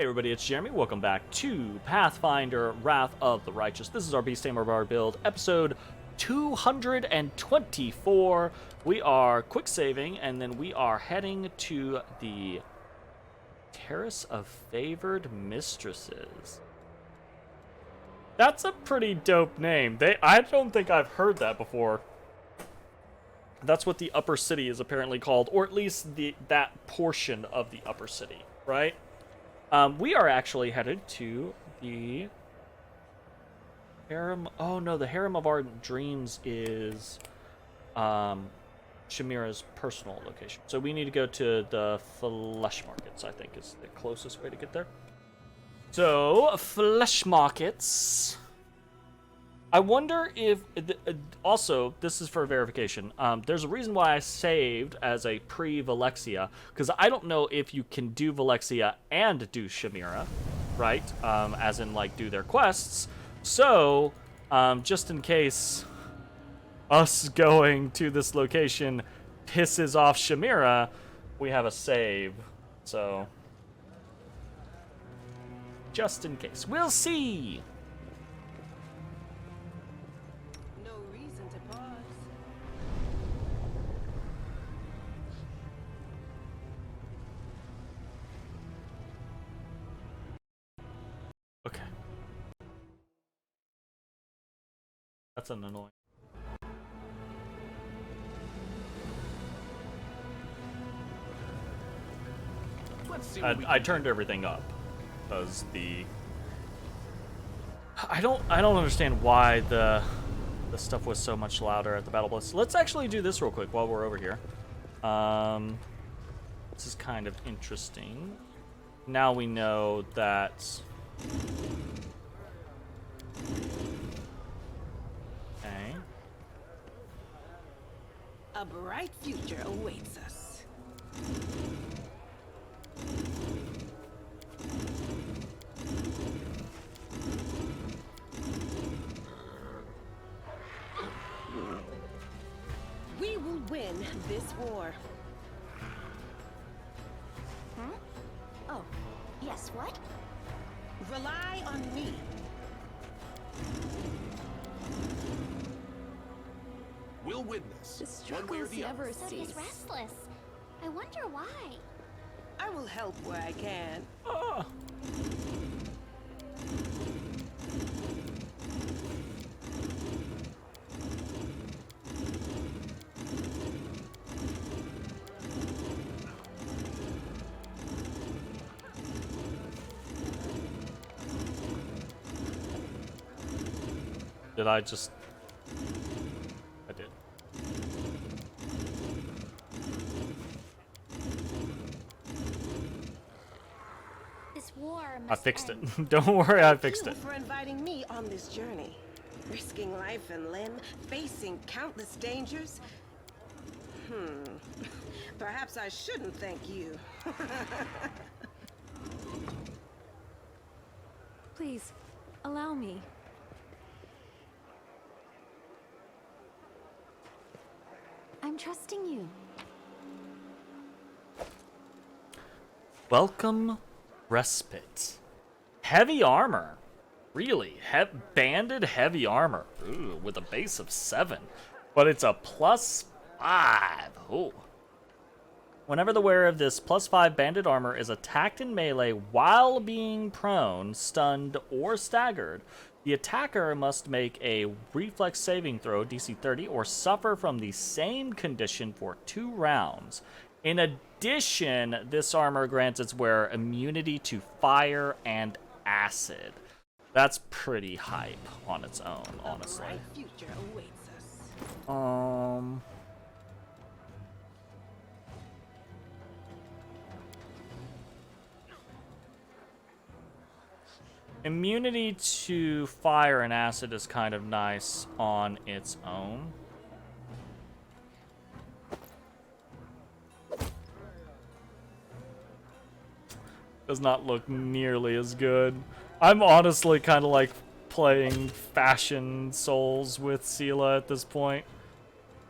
Everybody, it's Jeremy. Welcome back to Pathfinder Wrath of the Righteous. This is our Beast Tamer Bar build, episode 224. We are quick saving, and then we are heading to the Terrace of Favored Mistresses. That's a pretty dope name. I don't think I've heard that before. That's what the upper city is apparently called, or at least that portion of the upper city, right? We are actually headed to the Harem. Oh no, the Harem of Ardent Dreams is Shamira's personal location. So we need to go to the Flesh Markets, I think is the closest way to get there. So, Flesh Markets. I wonder if, also, this is for verification, there's a reason why I saved as a pre-Velexia, because I don't know if you can do Velexia and do Shamira, right, as in, like, do their quests, so, just in case us going to this location pisses off Shamira, we have a save, so, just in case. We'll see! Okay. That's an annoying. I turned everything up because I don't understand why the stuff was so much louder at the Battle Blitz. Let's actually do this real quick while we're over here. This is kind of interesting. Now we know that. Okay. A bright future awaits us. We will win this war. Hmm? Oh, yes, what? Rely on me. We'll win this. The struggle is never other. cease. So he's restless. I wonder why. I will help where I can. Oh. Did I just... I did. This war I must fixed it. end. Don't worry, I fixed Thank it. you for inviting me on this journey. Risking life and limb, facing countless dangers. Perhaps I shouldn't thank you. Please, allow me. I'm trusting you. Welcome, Respite. Heavy armor. Really? Banded heavy armor. Ooh, with a base of 7. But it's a +5. Ooh. Whenever the wearer of this +5 banded armor is attacked in melee while being prone, stunned, or staggered, the attacker must make a reflex saving throw, DC 30, or suffer from the same condition for 2 rounds. In addition, this armor grants its wearer immunity to fire and acid. That's pretty hype on its own, honestly. A bright future awaits us. Immunity to fire and acid is kind of nice on its own. Does not look nearly as good. I'm honestly kind of like playing Fashion Souls with Sela at this point.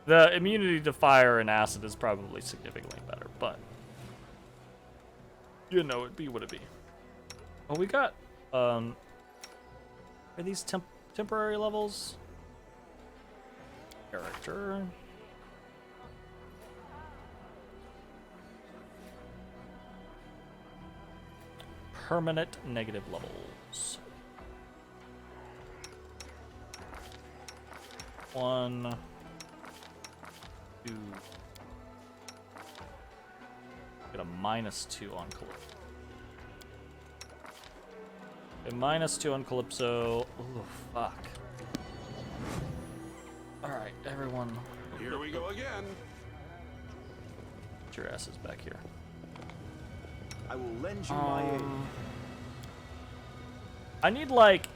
The immunity to fire and acid is probably significantly better, but you know, it'd be what it be. Oh, we got, are these temporary levels? Character. Permanent negative levels. 1, 2. Get a -2 on Calypso. A -2 on Calypso. Oh, fuck. Alright, everyone. Here we go again. Get your asses back here. I will lend you my aid. I need like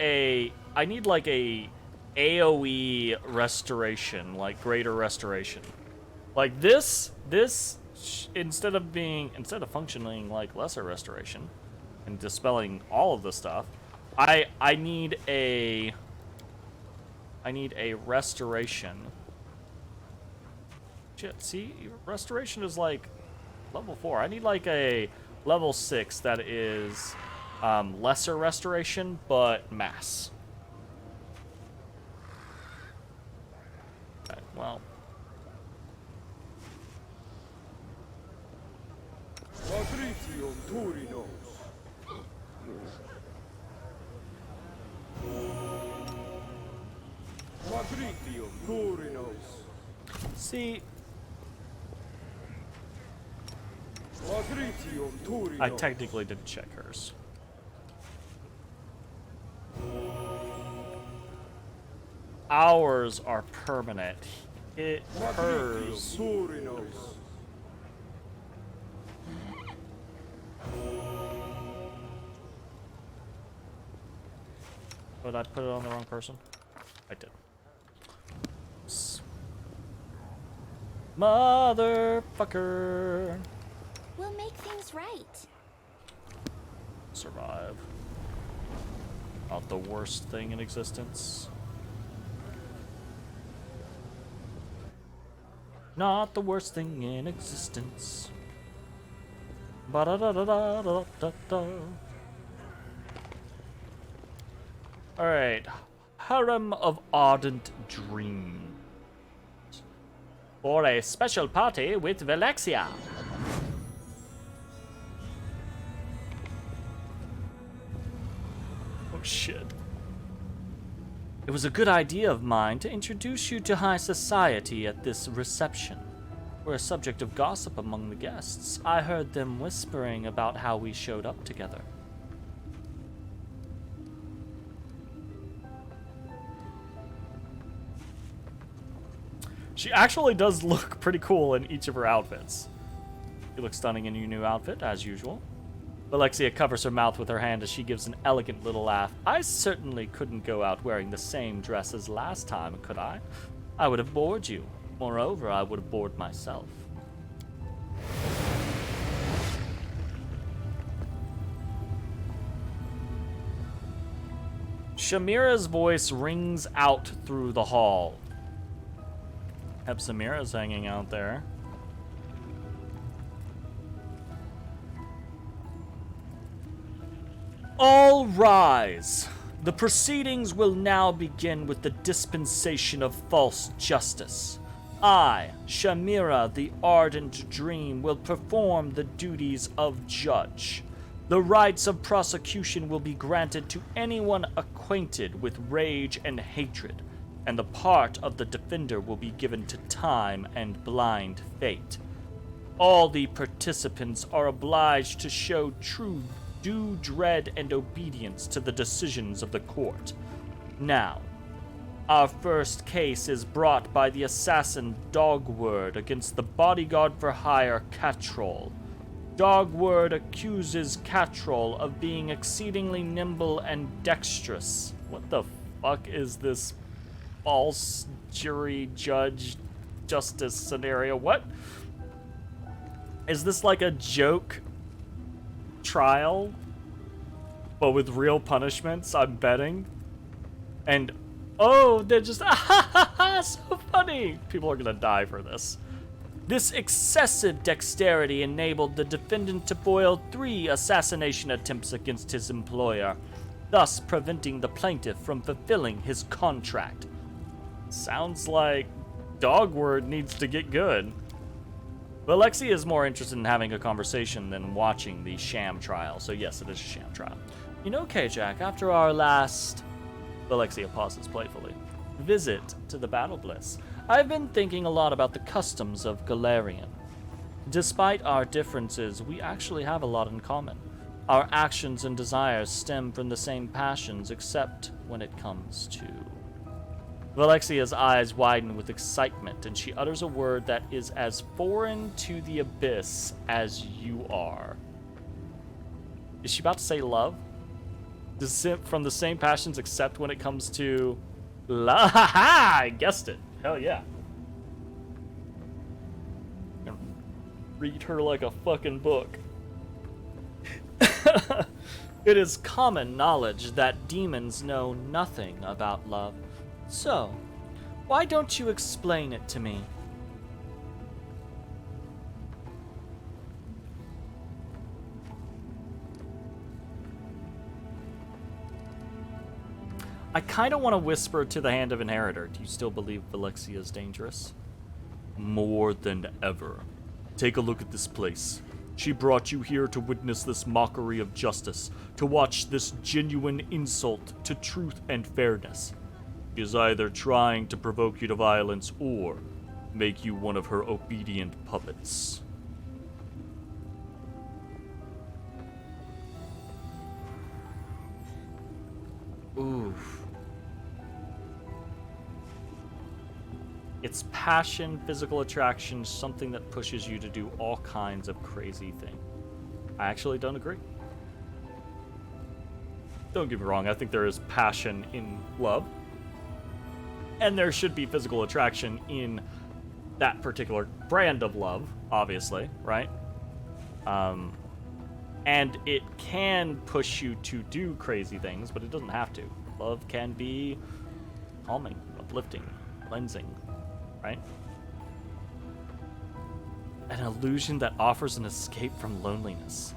a AoE restoration, like greater restoration. Like this instead of functioning like lesser restoration and dispelling all of the stuff, I need a restoration. Shit, see, restoration is like level 4. I need like a level 6 that is lesser restoration but mass. Okay, well. See, I technically didn't check hers. Ours are permanent. Hers. Did I put it on the wrong person? I did. Motherfucker. We'll make things right. Survive. Not the worst thing in existence. Not the worst thing in existence. Ba-da-da-da-da-da-da-da. Alright. Harem of Ardent Dreams. For a special party with Velexia. Oh shit. It was a good idea of mine to introduce you to high society at this reception. We're a subject of gossip among the guests. I heard them whispering about how we showed up together. She actually does look pretty cool in each of her outfits. She looks stunning in your new outfit, as usual. Alexia covers her mouth with her hand as she gives an elegant little laugh. I certainly couldn't go out wearing the same dress as last time, could I? I would have bored you. Moreover, I would have bored myself. Shamira's voice rings out through the hall. Hepsamira's hanging out there. All rise. The proceedings will now begin with the dispensation of false justice. I, Shamira the Ardent Dream, will perform the duties of judge. The rights of prosecution will be granted to anyone acquainted with rage and hatred, and the part of the defender will be given to time and blind fate. All the participants are obliged to show true due dread and obedience to the decisions of the court. Now, our first case is brought by the assassin Dogword against the bodyguard for hire Catrol. Dogword accuses Catrol of being exceedingly nimble and dexterous. What the fuck is this false jury judge justice scenario? What? Is this like a joke trial, but with real punishments? I'm betting. And oh, they're just so funny. People are gonna die for this. This excessive dexterity enabled the defendant to foil 3 assassination attempts against his employer, thus preventing the plaintiff from fulfilling his contract. Sounds like Dogword needs to get good. But Lexi is more interested in having a conversation than watching the sham trial, so yes, it is a sham trial. You know, K-Jack, after our last... Alexia pauses playfully. Visit to the Battle Bliss. I've been thinking a lot about the customs of Golarion. Despite our differences, we actually have a lot in common. Our actions and desires stem from the same passions, except when it comes to... Valexia's eyes widen with excitement, and she utters a word that is as foreign to the abyss as you are. Is she about to say love? From the same passions, except when it comes to... love? I guessed it. Hell yeah. I'm gonna read her like a fucking book. It is common knowledge that demons know nothing about love. So, why don't you explain it to me? I kind of want to whisper to the Hand of Inheritor. Do you still believe Valexia is dangerous? More than ever. Take a look at this place. She brought you here to witness this mockery of justice, to watch this genuine insult to truth and fairness. She is either trying to provoke you to violence or make you one of her obedient puppets. Oof. It's passion, physical attraction, something that pushes you to do all kinds of crazy things. I actually don't agree. Don't get me wrong, I think there is passion in love. And there should be physical attraction in that particular brand of love, obviously, right? And it can push you to do crazy things, but it doesn't have to. Love can be calming, uplifting, cleansing, right? An illusion that offers an escape from loneliness.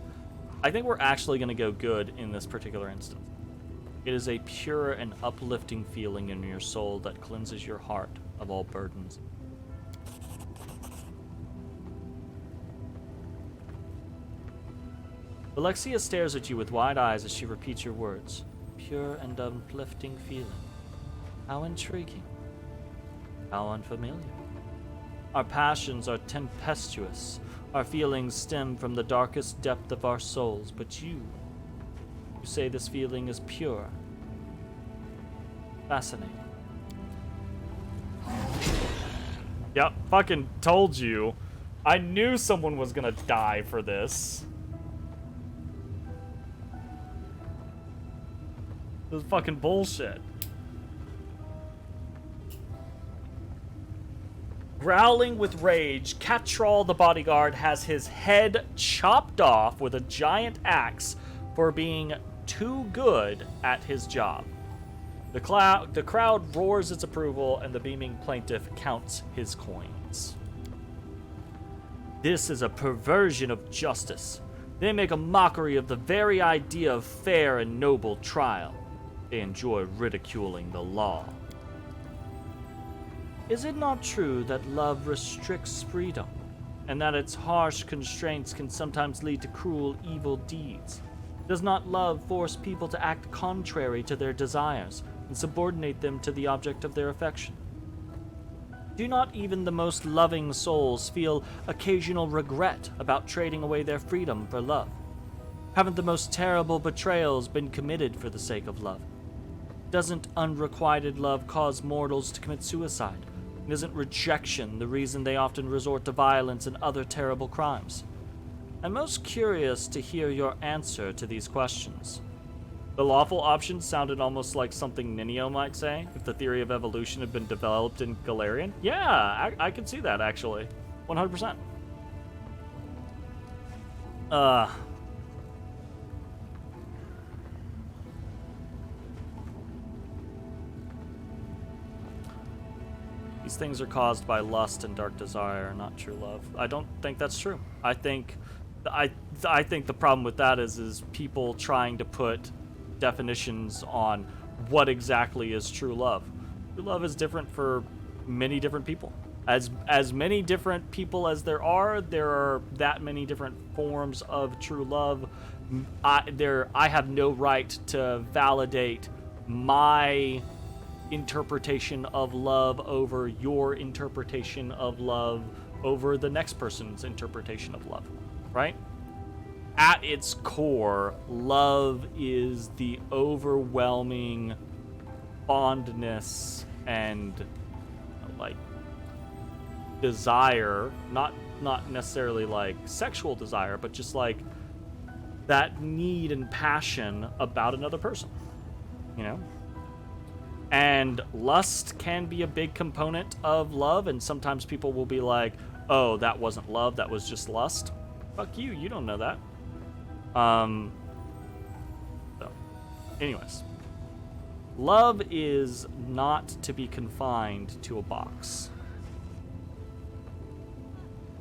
I think we're actually going to go good in this particular instance. It is a pure and uplifting feeling in your soul that cleanses your heart of all burdens. Alexia stares at you with wide eyes as she repeats your words. Pure and uplifting feeling. How intriguing. How unfamiliar. Our passions are tempestuous. Our feelings stem from the darkest depth of our souls, but you say this feeling is pure. Fascinating. Yep, fucking told you. I knew someone was gonna die for this. This is fucking bullshit. Growling with rage, Cattrall the bodyguard has his head chopped off with a giant axe for being too good at his job. The crowd roars its approval, and the beaming plaintiff counts his coins. This is a perversion of justice. They make a mockery of the very idea of fair and noble trial. They enjoy ridiculing the law. Is it not true that love restricts freedom, and that its harsh constraints can sometimes lead to cruel, evil deeds? Does not love force people to act contrary to their desires and subordinate them to the object of their affection? Do not even the most loving souls feel occasional regret about trading away their freedom for love? Haven't the most terrible betrayals been committed for the sake of love? Doesn't unrequited love cause mortals to commit suicide? And isn't rejection the reason they often resort to violence and other terrible crimes? I'm most curious to hear your answer to these questions. The lawful option sounded almost like something Ninio might say if the theory of evolution had been developed in Golarion. Yeah, I can see that, actually. 100%. These things are caused by lust and dark desire, not true love. I don't think that's true. I think the problem with that is people trying to put definitions on what exactly is true love. True love is different for many different people. As many different people as there are that many different forms of true love. I have no right to validate my interpretation of love over your interpretation of love over the next person's interpretation of love, right? At its core, love is the overwhelming fondness and like desire, not necessarily like sexual desire, but just like that need and passion about another person, you know? And lust can be a big component of love, and sometimes people will be like, oh, that wasn't love, that was just lust. Fuck you, you don't know that. So, anyways. Love is not to be confined to a box.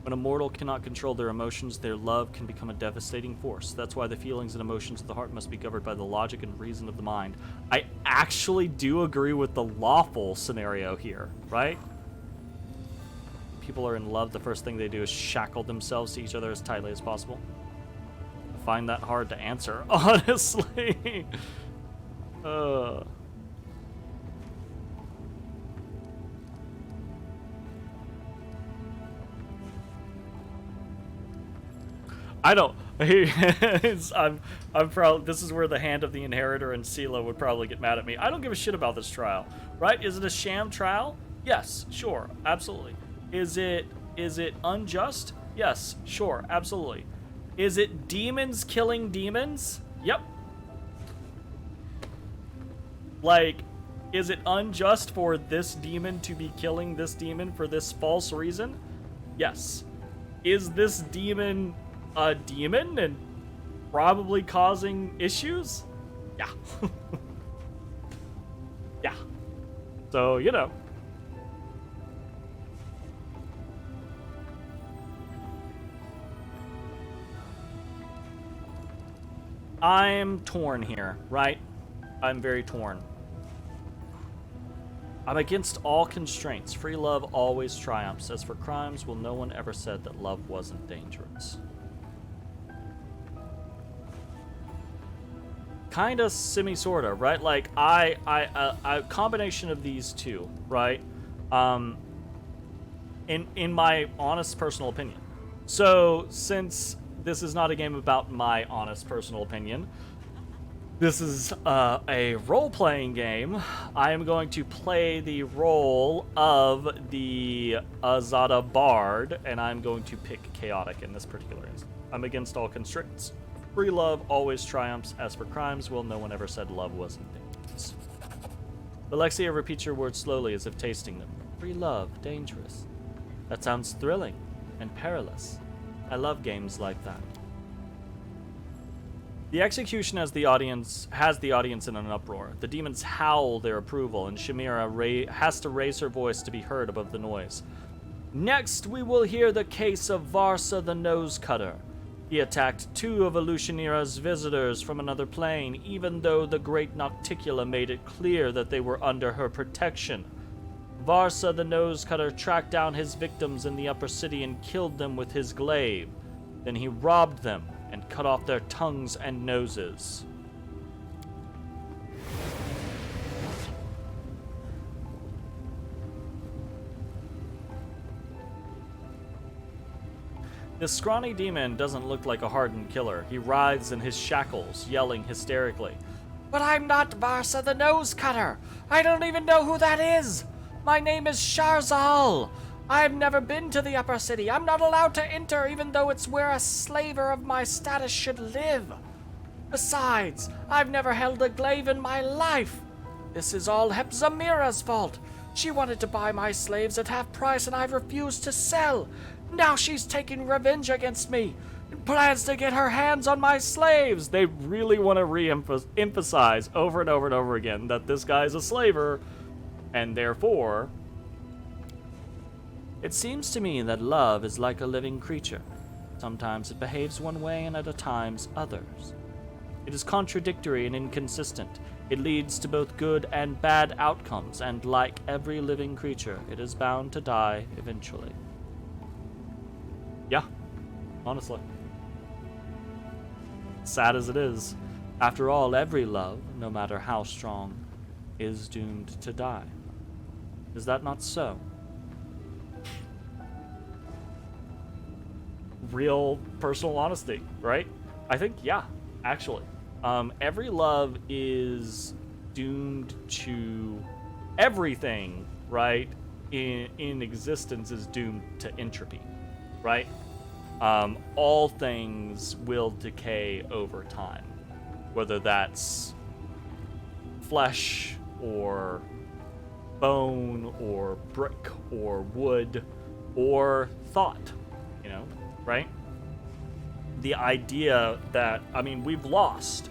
When a mortal cannot control their emotions, their love can become a devastating force. That's why the feelings and emotions of the heart must be governed by the logic and reason of the mind. I actually do agree with the lawful scenario here, right? People are in love, the first thing they do is shackle themselves to each other as tightly as possible. I find that hard to answer, honestly. I don't. I'm probably. This is where the Hand of the Inheritor and Sela would probably get mad at me. I don't give a shit about this trial, right? Is it a sham trial? Yes, sure, absolutely. Is it unjust? Yes, sure, absolutely. Is it demons killing demons? Yep. Like, is it unjust for this demon to be killing this demon for this false reason? Yes. Is this demon a demon and probably causing issues? Yeah. Yeah. So, you know. I'm torn here, right? I'm very torn. I'm against all constraints. Free love always triumphs. As for crimes, well, no one ever said that love wasn't dangerous. Kind of semi-sorta, right? Like, a combination of these two, right? In my honest personal opinion. So, since this is not a game about my honest personal opinion, this is a role-playing game. I am going to play the role of the Azada Bard, and I'm going to pick Chaotic in this particular instance. I'm against all constraints. Free love always triumphs. As for crimes, well, no one ever said love wasn't dangerous. Alexia repeats your words slowly as if tasting them. Free love, dangerous. That sounds thrilling and perilous. I love games like that. The execution has the audience in an uproar. The demons howl their approval, and Shamira has to raise her voice to be heard above the noise. Next, we will hear the case of Varsa the Nose Cutter. He attacked 2 of Elushanira's visitors from another plane, even though the Great Nocticula made it clear that they were under her protection. Varsa the Nose Cutter tracked down his victims in the upper city and killed them with his glaive. Then he robbed them and cut off their tongues and noses. This scrawny demon doesn't look like a hardened killer. He writhes in his shackles, yelling hysterically. But I'm not Varsa the Nose Cutter! I don't even know who that is! My name is Sharzal! I've never been to the upper city. I'm not allowed to enter, even though it's where a slaver of my status should live. Besides, I've never held a glaive in my life. This is all Hepzamira's fault. She wanted to buy my slaves at half price, and I've refused to sell. Now she's taking revenge against me and plans to get her hands on my slaves. They really want to re-emphasize over and over and over again that this guy's a slaver, and therefore It seems to me that love is like a living creature. Sometimes it behaves one way and at times others. It is contradictory and inconsistent. It leads to both good and bad outcomes, and like every living creature, it is bound to die eventually. Yeah, honestly. Sad as it is, after all, every love, no matter how strong, is doomed to die. Is that not so? Real personal honesty, right? I think, yeah, actually. Every love is doomed to everything, right? In existence is doomed to entropy, right? All things will decay over time, whether that's flesh or bone or brick or wood or thought, you know, right? The idea that, I mean, we've lost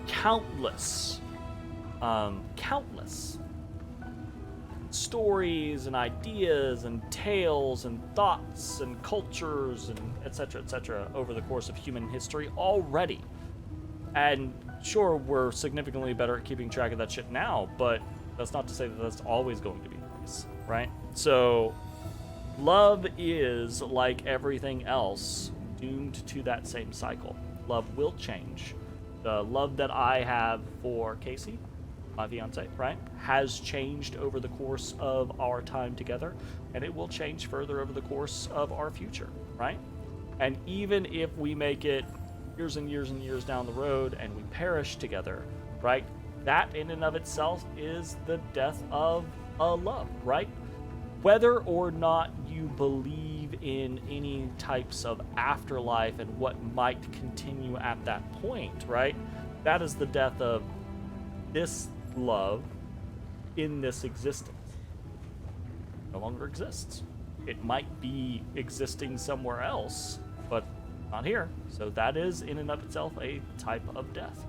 countless stories and ideas and tales and thoughts and cultures and etc. over the course of human history already. And sure, we're significantly better at keeping track of that shit now, but that's not to say that that's always going to be the case, right? So, love is, like everything else, doomed to that same cycle. Love will change. The love that I have for Casey, my fiance, right, has changed over the course of our time together, and it will change further over the course of our future, right? And even if we make it years and years and years down the road and we perish together, right, that in and of itself is the death of a love, right? Whether or not you believe in any types of afterlife and what might continue at that point, right? That is the death of this love in this existence. No longer exists. It might be existing somewhere else, but not here. So that is in and of itself a type of death.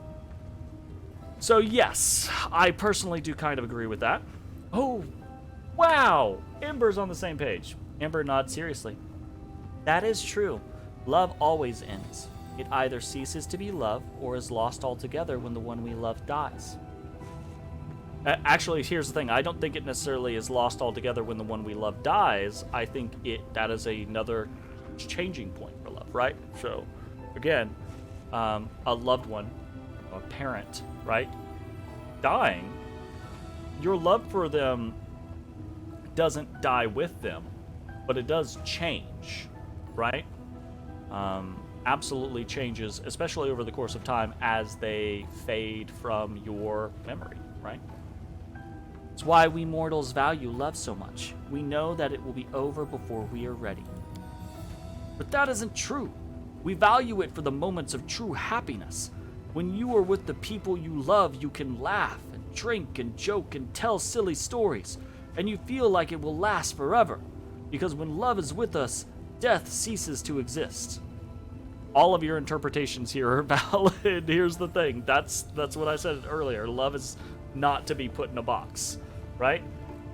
So yes, I personally do kind of agree with that. Oh, wow! Ember's on the same page. Ember nods seriously. That is true. Love always ends. It either ceases to be love or is lost altogether when the one we love dies. Actually, here's the thing. I don't think it necessarily is lost altogether when the one we love dies. I think that is another changing point for love, right? So, again, a loved one, a parent, right, dying, your love for them doesn't die with them, but it does change, right? Absolutely changes, especially over the course of time as they fade from your memory, right? It's why we mortals value love so much. We know that it will be over before we are ready. But that isn't true. We value it for the moments of true happiness. When you are with the people you love, you can laugh and drink and joke and tell silly stories, and you feel like it will last forever. Because when love is with us, death ceases to exist. All of your interpretations here are valid. Here's the thing. That's what I said earlier. Love is not to be put in a box, right?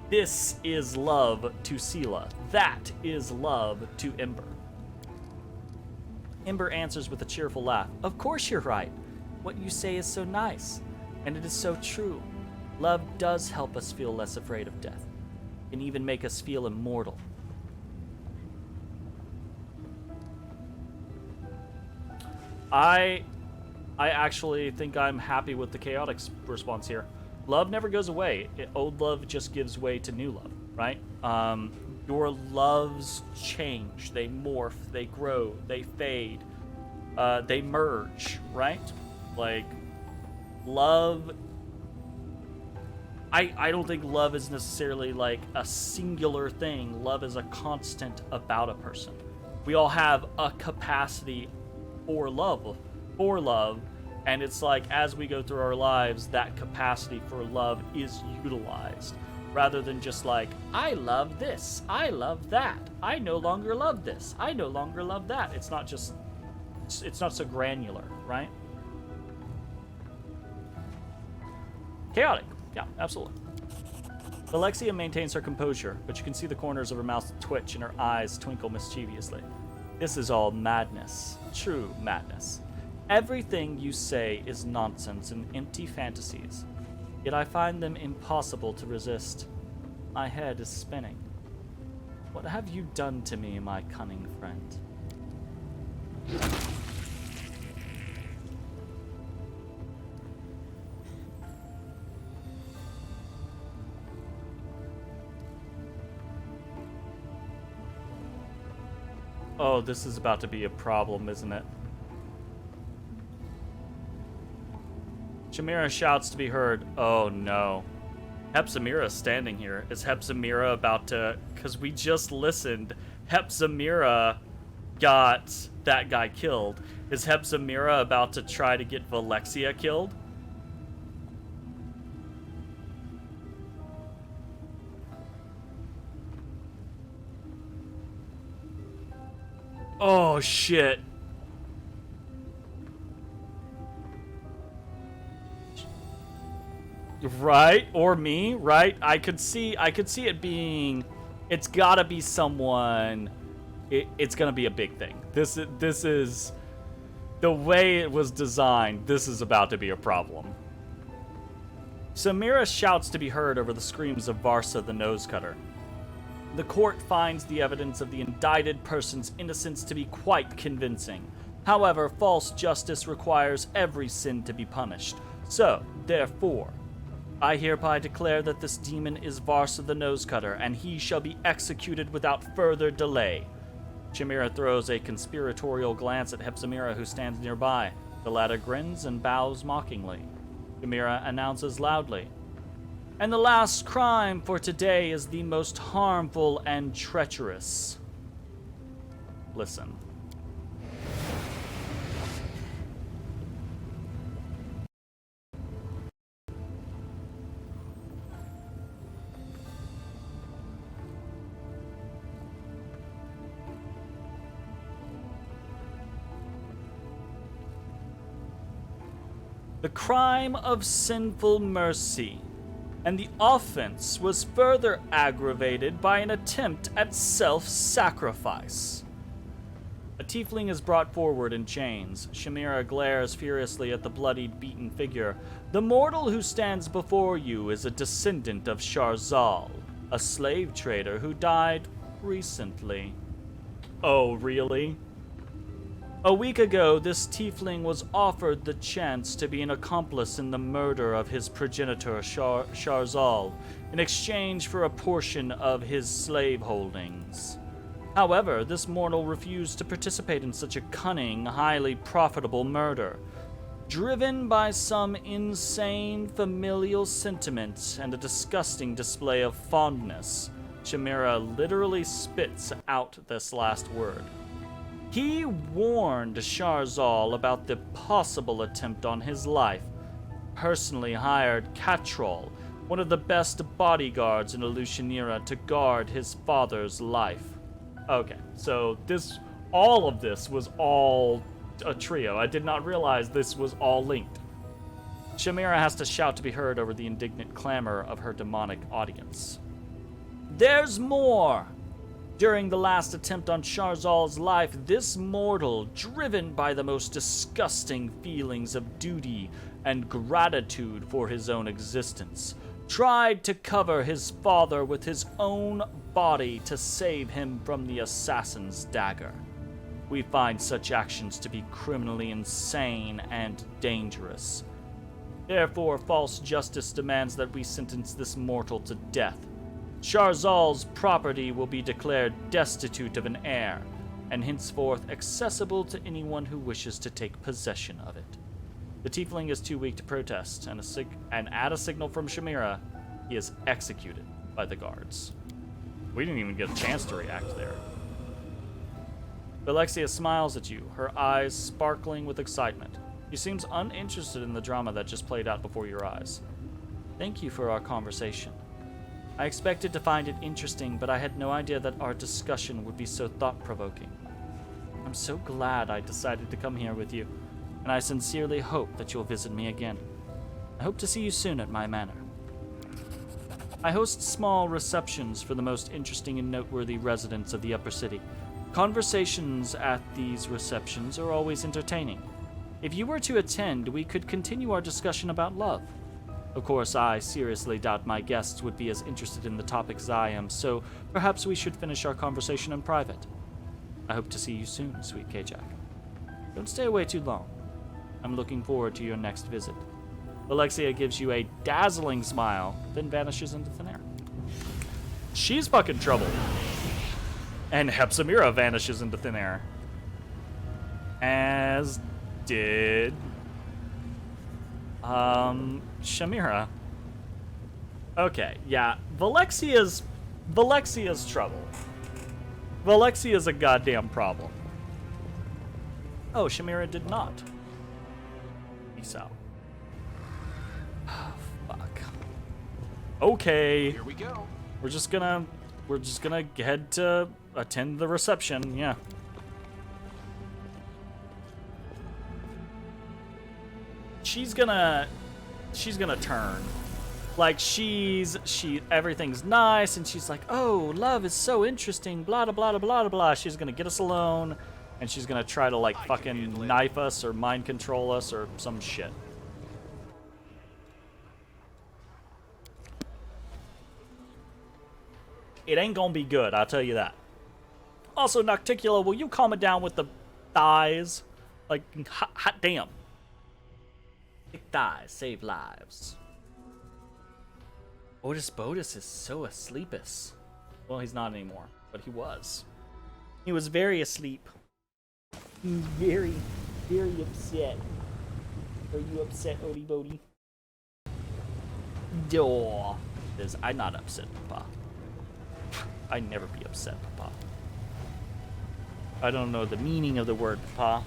This is love to Sela. That is love to Ember. Ember answers with a cheerful laugh. Of course you're right. What you say is so nice, and it is so true. Love does help us feel less afraid of death. It can even make us feel immortal. I actually think I'm happy with the chaotic response here. Love never goes away. Old love just gives way to new love, right? Your loves change. They morph. They grow. They fade. They merge, right? Like, love... I don't think love is necessarily like a singular thing. Love is a constant about a person. We all have a capacity for love, and it's like as we go through our lives, that capacity for love is utilized, rather than just like, I love this, I love that, I no longer love this, I no longer love that. It's not so granular, right? Chaotic, yeah, absolutely. Alexia maintains her composure, but you can see the corners of her mouth twitch and her eyes twinkle mischievously. This is all madness. True madness. Everything you say is nonsense and empty fantasies, yet I find them impossible to resist. My head is spinning. What have you done to me, my cunning friend? Oh, this is about to be a problem, isn't it? Chimera shouts to be heard. Oh no. Hepzimira standing here. Is Hepzimira about to... Because we just listened. Hepzimira got that guy killed. Is Hepzimira about to try to get Valexia killed? Oh shit. Right? Or me, right? I could see it being, it's gotta be someone, it's gonna be a big thing. This is, the way it was designed, this is about to be a problem. Samira shouts to be heard over the screams of Varsa the Nose Cutter. The court finds the evidence of the indicted person's innocence to be quite convincing. However, false justice requires every sin to be punished. So, therefore, I hereby declare that this demon is Varsa the Nose Cutter, and he shall be executed without further delay. Chimera throws a conspiratorial glance at Hepzimira, who stands nearby. The latter grins and bows mockingly. Chimera announces loudly, "And the last crime for today is the most harmful and treacherous." Listen. The crime of sinful mercy, and the offense was further aggravated by an attempt at self-sacrifice. A tiefling is brought forward in chains. Chimera glares furiously at the bloodied, beaten figure. The mortal who stands before you is a descendant of Sharzal, a slave trader who died recently. Oh, really? A week ago, this tiefling was offered the chance to be an accomplice in the murder of his progenitor, Sharzal, in exchange for a portion of his slave holdings. However, this mortal refused to participate in such a cunning, highly profitable murder. Driven by some insane familial sentiment and a disgusting display of fondness, Chimera literally spits out this last word. He warned Sharzal about the possible attempt on his life, personally hired Catrol, one of the best bodyguards in Alushanira, to guard his father's life. Okay, so all of this was all a trio. I did not realize this was all linked. Chimera has to shout to be heard over the indignant clamor of her demonic audience. There's more! During the last attempt on Sharzal's life, this mortal, driven by the most disgusting feelings of duty and gratitude for his own existence, tried to cover his father with his own body to save him from the assassin's dagger. We find such actions to be criminally insane and dangerous. Therefore, false justice demands that we sentence this mortal to death. Sharzal's property will be declared destitute of an heir, and henceforth accessible to anyone who wishes to take possession of it. The tiefling is too weak to protest, and at a signal from Chimera, he is executed by the guards. We didn't even get a chance to react there. Alexia smiles at you, her eyes sparkling with excitement. She seems uninterested in the drama that just played out before your eyes. Thank you for our conversation. I expected to find it interesting, but I had no idea that our discussion would be so thought-provoking. I'm so glad I decided to come here with you, and I sincerely hope that you'll visit me again. I hope to see you soon at my manor. I host small receptions for the most interesting and noteworthy residents of the Upper City. Conversations at these receptions are always entertaining. If you were to attend, we could continue our discussion about love. Of course, I seriously doubt my guests would be as interested in the topic as I am, so perhaps we should finish our conversation in private. I hope to see you soon, sweet K-Jack. Don't stay away too long. I'm looking forward to your next visit. Alexia gives you a dazzling smile, then vanishes into thin air. She's fucking trouble. And Hepzibah vanishes into thin air. As did Shamira. Okay, yeah. Valexia's trouble. Valexia's a goddamn problem. Oh, Shamira did not. Peace out. Oh, fuck. Okay. Here we go. We're just gonna head to attend the reception, yeah. She's gonna turn. Like everything's nice and she's like, "Oh, love is so interesting, blah blah blah blah blah." She's gonna get us alone and she's gonna try to like fucking knife us or mind control us or some shit. It ain't gonna be good, I'll tell you that. Also, Nocticula, will you calm it down with the thighs? Like, hot damn. Thick thighs save lives. Otis Bodus is so asleepus. Well, he's not anymore, but he was. He was very asleep. Very, very upset. Are you upset, Odie Bodie? Duh. I'm not upset, Papa. I never be upset, Papa. I don't know the meaning of the word, Papa.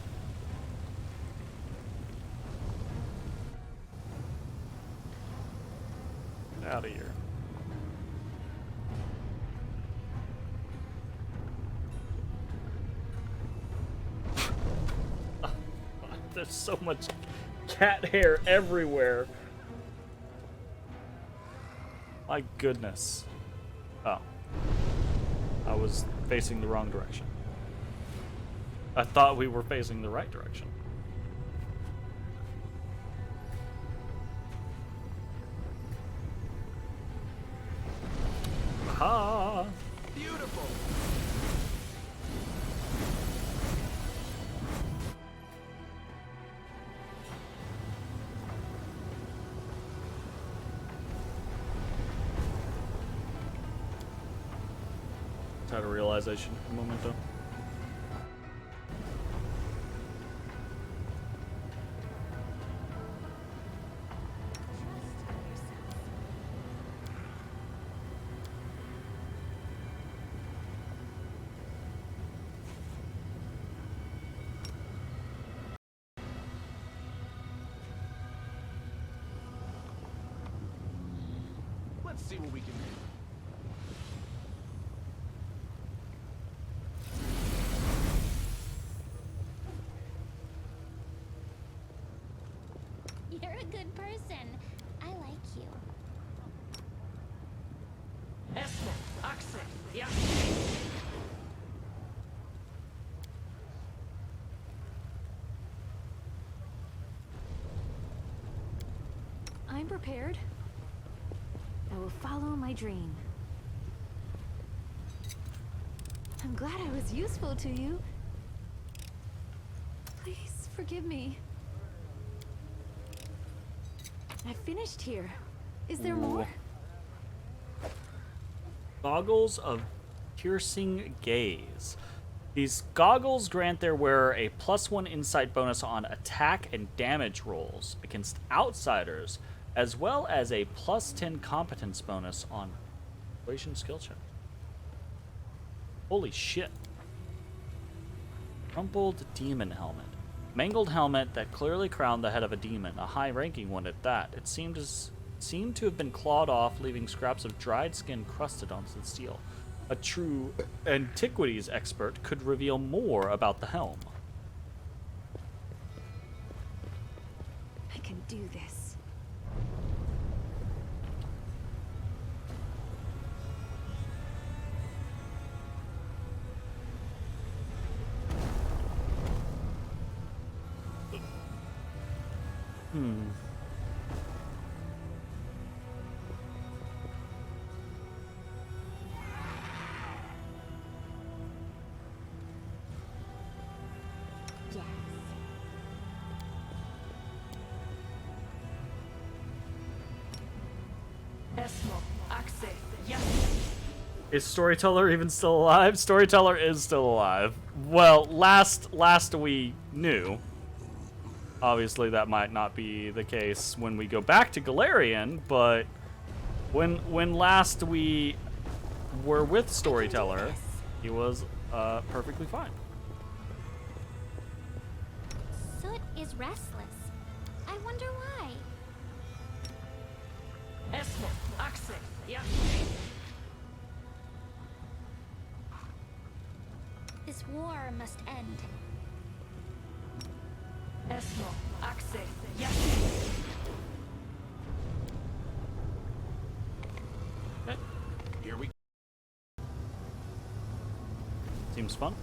Out of here. There's so much cat hair everywhere. My goodness. Oh. I was facing the wrong direction. I thought we were facing the right direction. Ha! Beautiful. Had a realization a moment though. Let's see what we can do. You're a good person. I like you. I'm prepared. I will follow my dream. I'm glad I was useful to you. Please forgive me. I finished here. Is there more? Goggles of Piercing Gaze. These goggles grant their wearer a +1 insight bonus on attack and damage rolls against outsiders, as well as a +10 competence bonus on persuasion skill check. Holy shit. Crumpled demon helmet. Mangled helmet that clearly crowned the head of a demon, a high-ranking one at that. It seemed to have been clawed off, leaving scraps of dried skin crusted onto the steel. A true antiquities expert could reveal more about the helm. I can do this. Yes. Is Storyteller even still alive? Storyteller is still alive. Well, last we knew. Obviously, that might not be the case when we go back to Golarion, but when last we were with Storyteller, he was perfectly fine. Soot is restless. I wonder why. This war must end. Here we Seems fun.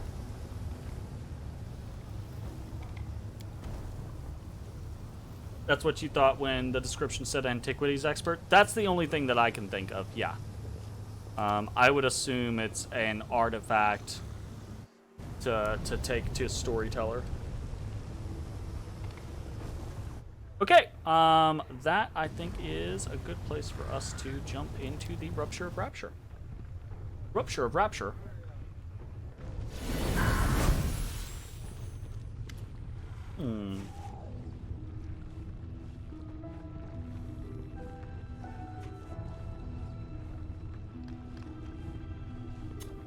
That's what you thought when the description said antiquities expert? That's the only thing that I can think of, yeah. I would assume it's an artifact to take to Storyteller. Okay, that I think is a good place for us to jump into the Rupture of Rapture. Rupture of Rapture?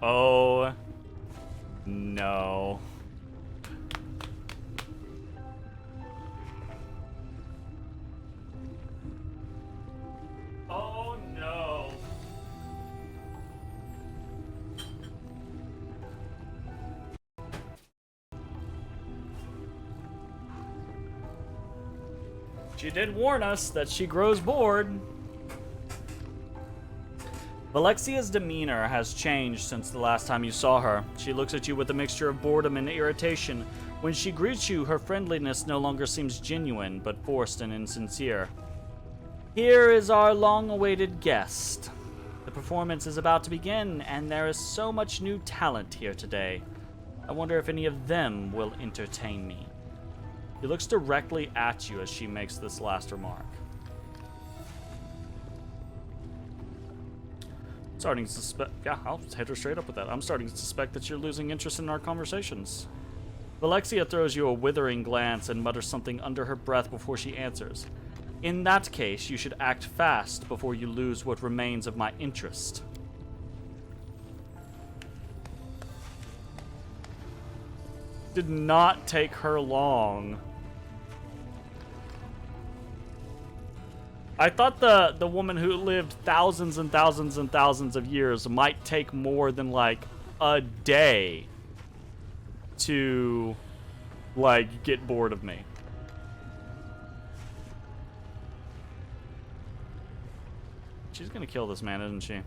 Oh, no. Oh, no. She did warn us that she grows bored. Valexia's demeanor has changed since the last time you saw her. She looks at you with a mixture of boredom and irritation. When she greets you, her friendliness no longer seems genuine, but forced and insincere. Here is our long-awaited guest. The performance is about to begin, and there is so much new talent here today. I wonder if any of them will entertain me. She looks directly at you as she makes this last remark. Starting to suspect, yeah, I'll hit her straight up with that. I'm starting to suspect that you're losing interest in our conversations. Valexia throws you a withering glance and mutters something under her breath before she answers. In that case, you should act fast before you lose what remains of my interest. Did not take her long. I thought the woman who lived thousands and thousands and thousands of years might take more than like a day to like get bored of me. She's gonna kill this man, isn't she?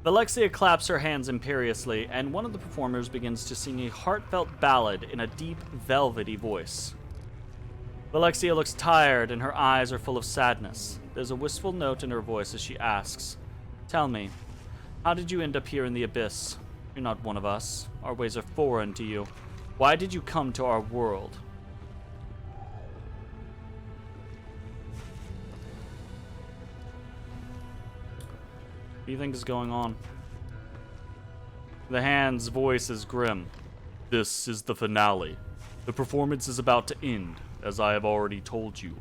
Alexia claps her hands imperiously, and one of the performers begins to sing a heartfelt ballad in a deep, velvety voice. Alexia looks tired, and her eyes are full of sadness. There's a wistful note in her voice as she asks, "Tell me, how did you end up here in the Abyss? You're not one of us. Our ways are foreign to you. Why did you come to our world?" What do you think is going on? The hand's voice is grim. "This is the finale. The performance is about to end, as I have already told you.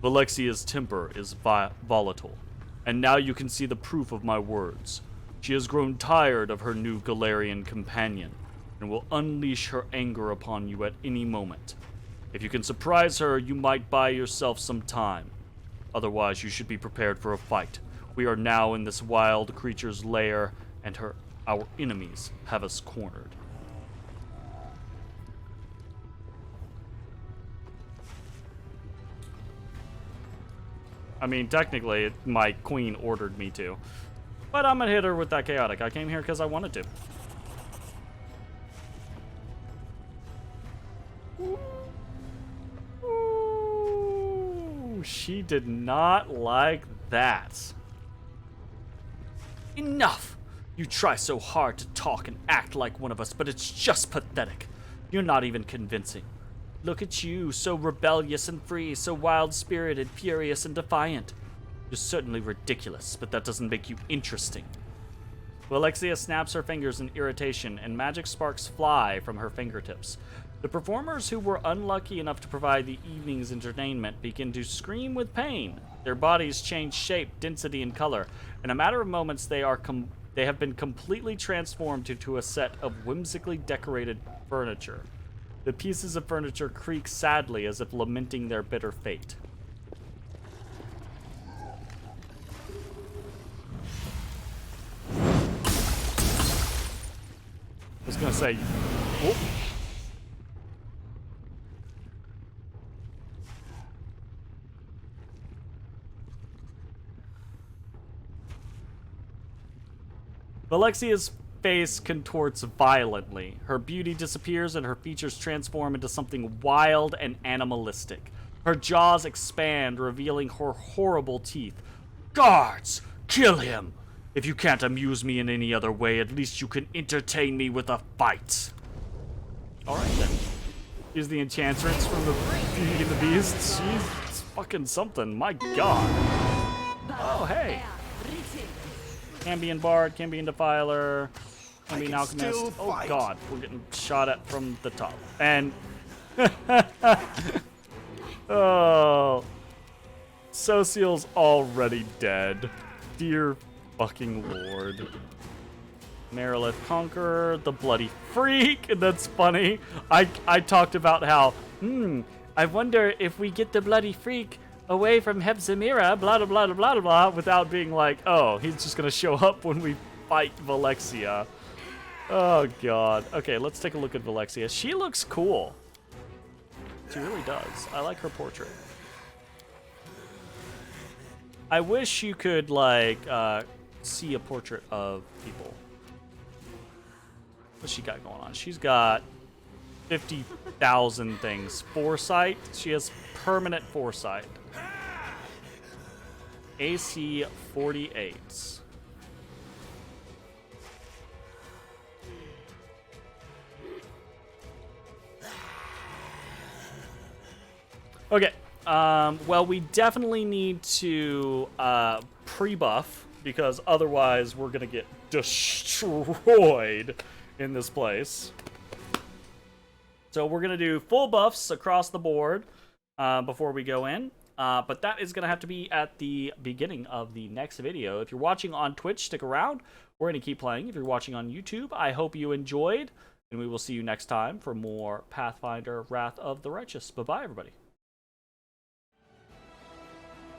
Valexia's temper is volatile, and now you can see the proof of my words. She has grown tired of her new Golarion companion, and will unleash her anger upon you at any moment. If you can surprise her, you might buy yourself some time. Otherwise, you should be prepared for a fight. We are now in this wild creature's lair, and our enemies have us cornered." I mean, technically, my queen ordered me to. But I'm gonna hit her with that chaotic. I came here because I wanted to. Ooh, she did not like that. Enough! You try so hard to talk and act like one of us, but it's just pathetic. You're not even convincing. Look at you, so rebellious and free, so wild-spirited, furious, and defiant. You're certainly ridiculous, but that doesn't make you interesting. Alexia snaps her fingers in irritation, and magic sparks fly from her fingertips. The performers who were unlucky enough to provide the evening's entertainment begin to scream with pain. Their bodies change shape, density, and color. In a matter of moments, they have been completely transformed into a set of whimsically decorated furniture. The pieces of furniture creak sadly as if lamenting their bitter fate. I was gonna say, whoop. Alexia's face contorts violently. Her beauty disappears and her features transform into something wild and animalistic. Her jaws expand, revealing her horrible teeth. Guards! Kill him! If you can't amuse me in any other way, at least you can entertain me with a fight. Alright then. Here's the Enchantress from the Beauty and the Beast. She's fucking something, my god. Oh, hey. Cambion Bard, Cambion Defiler, Cambion Alchemist. Oh god, we're getting shot at from the top. And oh, Social's already dead. Dear fucking lord. Merilith Conqueror, the Bloody Freak. And that's funny. I talked about how, I wonder if we get the Bloody Freak away from Hepzimira, blah, blah, blah, blah, blah, blah, without being like, oh, he's just going to show up when we fight Valexia. Oh, God. Okay, let's take a look at Valexia. She looks cool. She really does. I like her portrait. I wish you could, like, see a portrait of people. What's she got going on? She's got 50,000 things. Foresight. She has permanent foresight. AC 48. Okay. Well, we definitely need to pre-buff, because otherwise we're gonna get destroyed in this place. So we're gonna do full buffs across the board before we go in. But that is going to have to be at the beginning of the next video. If you're watching on Twitch, stick around. We're going to keep playing. If you're watching on YouTube, I hope you enjoyed. And we will see you next time for more Pathfinder Wrath of the Righteous. Bye-bye, everybody.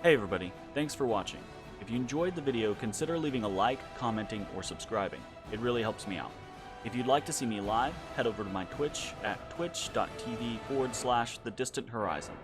Hey, everybody. Thanks for watching. If you enjoyed the video, consider leaving a like, commenting, or subscribing. It really helps me out. If you'd like to see me live, head over to my Twitch at twitch.tv/thedistanthorizon.